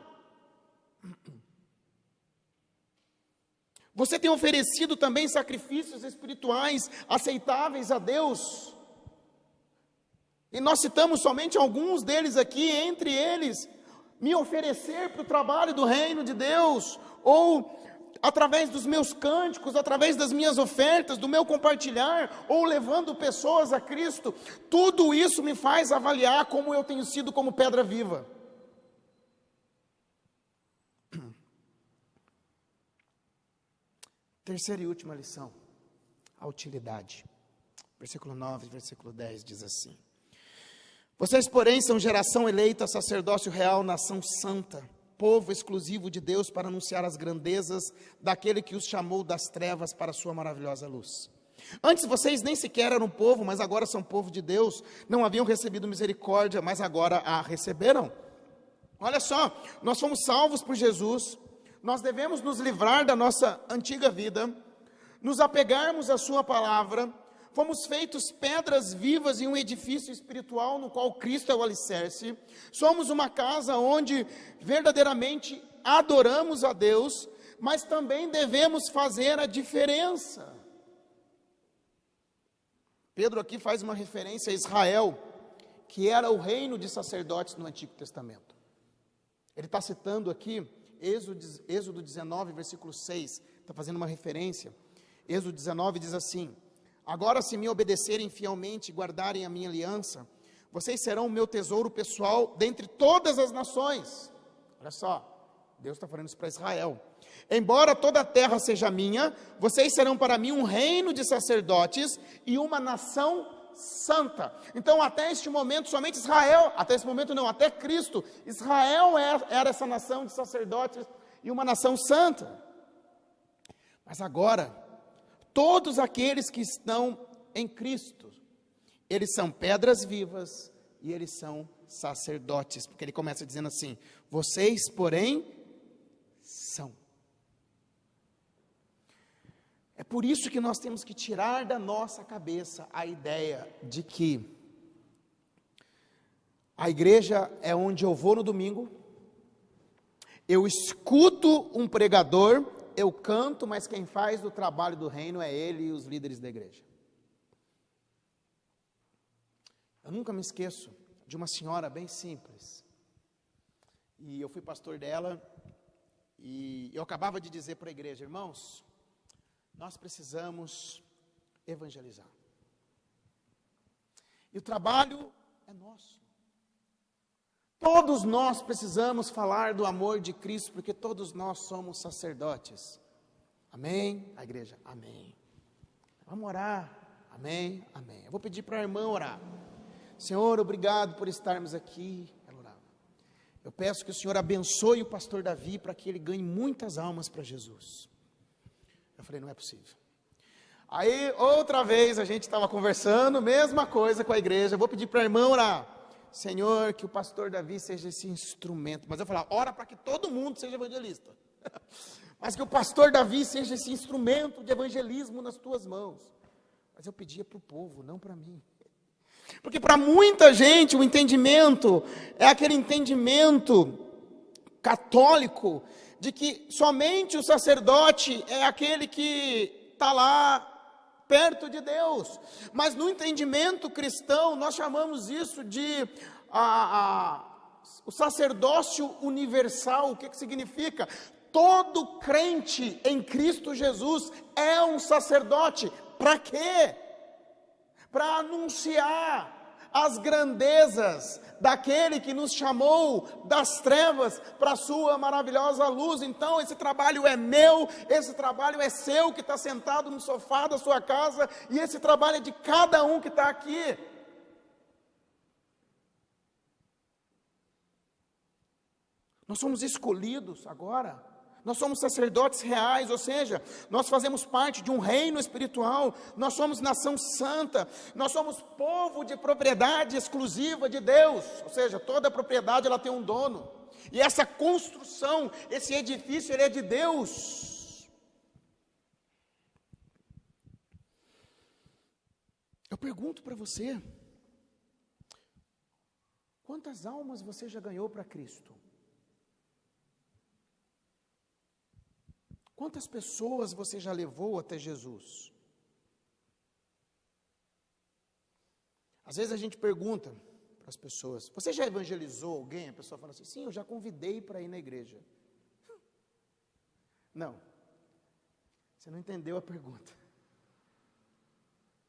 Você tem oferecido também sacrifícios espirituais aceitáveis a Deus? E nós citamos somente alguns deles aqui, entre eles, me oferecer para o trabalho do reino de Deus, ou através dos meus cânticos, através das minhas ofertas, do meu compartilhar, ou levando pessoas a Cristo. Tudo isso me faz avaliar como eu tenho sido como pedra viva. Terceira e última lição, a utilidade. Versículo 9, versículo 10 diz assim: vocês, porém, são geração eleita, sacerdócio real, nação santa, povo exclusivo de Deus, para anunciar as grandezas daquele que os chamou das trevas para a sua maravilhosa luz. Antes vocês nem sequer eram povo, mas agora são povo de Deus. Não haviam recebido misericórdia, mas agora a receberam. Olha só, nós fomos salvos por Jesus. Nós devemos nos livrar da nossa antiga vida, nos apegarmos à sua palavra. Fomos feitos pedras vivas em um edifício espiritual no qual Cristo é o alicerce. Somos uma casa onde verdadeiramente adoramos a Deus, mas também devemos fazer a diferença. Pedro aqui faz uma referência a Israel, que era o reino de sacerdotes no Antigo Testamento. Ele está citando aqui Êxodo 19, versículo 6, está fazendo uma referência. Êxodo 19 diz assim: agora, se me obedecerem fielmente e guardarem a minha aliança, vocês serão o meu tesouro pessoal dentre todas as nações. Olha só, Deus está falando isso para Israel. Embora toda a terra seja minha, vocês serão para mim um reino de sacerdotes e uma nação santa. Então, até este momento, somente Israel, até esse momento não, até Cristo, Israel era essa nação de sacerdotes e uma nação santa. Mas agora, todos aqueles que estão em Cristo, eles são pedras vivas e eles são sacerdotes, porque ele começa dizendo assim: vocês, porém, são. É por isso que nós temos que tirar da nossa cabeça a ideia de que a igreja é onde eu vou no domingo, eu escuto um pregador, eu canto, mas quem faz o trabalho do reino é ele e os líderes da igreja. Eu nunca me esqueço de uma senhora bem simples, e eu fui pastor dela, e eu acabava de dizer para a igreja: irmãos, nós precisamos evangelizar, e o trabalho é nosso. Todos nós precisamos falar do amor de Cristo, porque todos nós somos sacerdotes. Amém? A igreja, amém. Vamos orar. Amém, amém. Eu vou pedir para a irmã orar. Senhor, obrigado por estarmos aqui. Ela orava. eu peço que o Senhor abençoe o pastor Davi para que ele ganhe muitas almas para Jesus. Eu falei, não é possível. Aí, outra vez, a gente estava conversando, mesma coisa com a igreja, vou pedir para a irmã orar. Senhor, que o pastor Davi seja esse instrumento. Mas eu falava, ora para que todo mundo seja evangelista. Mas que o pastor Davi seja esse instrumento de evangelismo nas tuas mãos. Mas eu pedia para o povo, não para mim. Porque para muita gente o entendimento é aquele entendimento católico de que somente o sacerdote é aquele que está lá perto de Deus. Mas no entendimento cristão nós chamamos isso de o sacerdócio universal. O que significa? Todo crente em Cristo Jesus é um sacerdote. Para quê? Para anunciar as grandezas daquele que nos chamou das trevas para a sua maravilhosa luz. Então esse trabalho é meu, esse trabalho é seu que está sentado no sofá da sua casa, e esse trabalho é de cada um que está aqui. Nós somos escolhidos agora. Nós somos sacerdotes reais, ou seja, nós fazemos parte de um reino espiritual, nós somos nação santa, nós somos povo de propriedade exclusiva de Deus, ou seja, toda propriedade ela tem um dono, e essa construção, esse edifício, ele é de Deus. Eu pergunto para você, quantas almas você já ganhou para Cristo? Quantas pessoas você já levou até Jesus? Às vezes a gente pergunta para as pessoas, você já evangelizou alguém? A pessoa fala assim, sim, eu já convidei para ir na igreja. Não, você não entendeu a pergunta.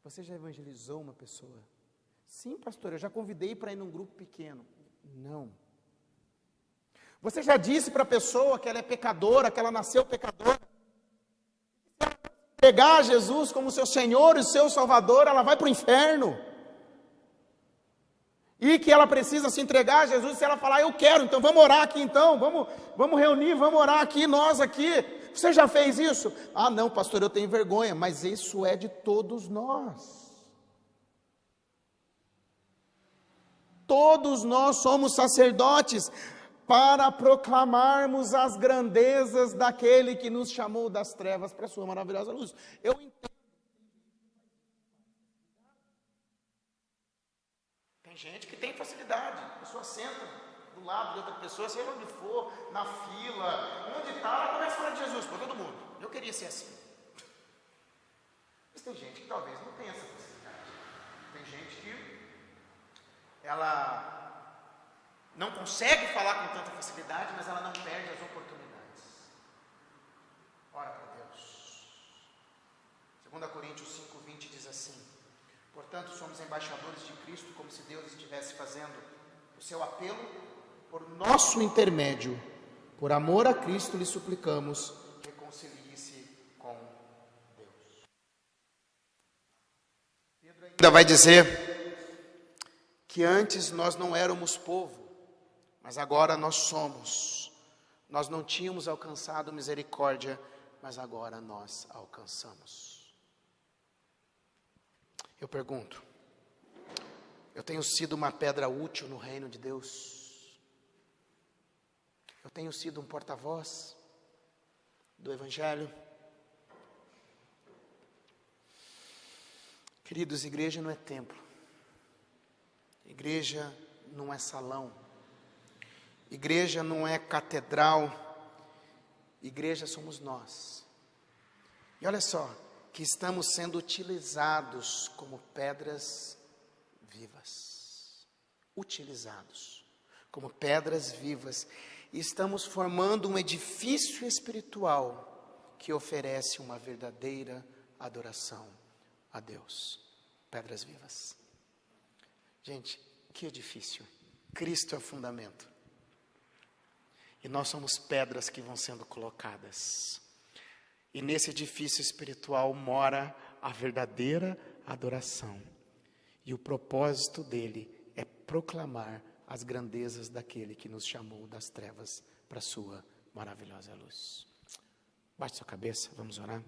Você já evangelizou uma pessoa? Sim, pastor, eu já convidei para ir num grupo pequeno. Não. Você já disse para a pessoa que ela é pecadora, que ela nasceu pecadora? Se ela pegar Jesus como seu Senhor e seu Salvador, ela vai para o inferno. E que ela precisa se entregar a Jesus, se ela falar, eu quero, então vamos orar aqui então, vamos reunir, vamos orar aqui, nós aqui. Você já fez isso? Ah não, pastor, eu tenho vergonha, mas isso é de todos nós. Todos nós somos sacerdotes, para proclamarmos as grandezas daquele que nos chamou das trevas para a sua maravilhosa luz. Eu entendo. Tem gente que tem facilidade, a pessoa senta do lado de outra pessoa, seja onde for, na fila, onde está, ela começa a falar de Jesus para todo mundo. Eu queria ser assim. Mas tem gente que talvez não tenha essa facilidade. Tem gente que ela não consegue falar com tanta facilidade, mas ela não perde as oportunidades. Ora para Deus. 2 Coríntios 5:20 diz assim, portanto somos embaixadores de Cristo, como se Deus estivesse fazendo o seu apelo por nosso intermédio. Por amor a Cristo lhe suplicamos, reconcilie-se com Deus. Pedro ainda vai dizer que antes nós não éramos povo, mas agora nós somos. Nós não tínhamos alcançado misericórdia, mas agora nós alcançamos. Eu pergunto, eu tenho sido uma pedra útil no reino de Deus? Eu tenho sido um porta-voz do Evangelho? Queridos, igreja não é templo. Igreja não é salão. Igreja não é catedral, igreja somos nós. E olha só, que estamos sendo utilizados como pedras vivas. Utilizados como pedras vivas. E estamos formando um edifício espiritual que oferece uma verdadeira adoração a Deus. Pedras vivas. Gente, que edifício. Cristo é o fundamento. E nós somos pedras que vão sendo colocadas. E nesse edifício espiritual mora a verdadeira adoração. E o propósito dele é proclamar as grandezas daquele que nos chamou das trevas para a sua maravilhosa luz. Baixe sua cabeça, vamos orar.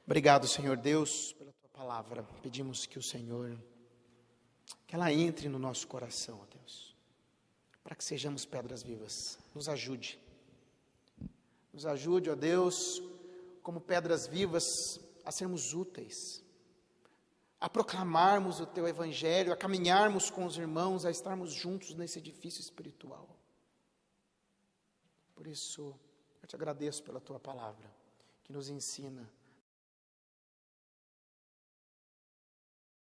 Obrigado, Senhor Deus, pela tua palavra. Pedimos que o Senhor, que ela entre no nosso coração, ó Deus, para que sejamos pedras vivas. Nos ajude, ó Deus, como pedras vivas, a sermos úteis, a proclamarmos o teu evangelho, a caminharmos com os irmãos, a estarmos juntos nesse edifício espiritual. Por isso, eu te agradeço pela tua palavra, que nos ensina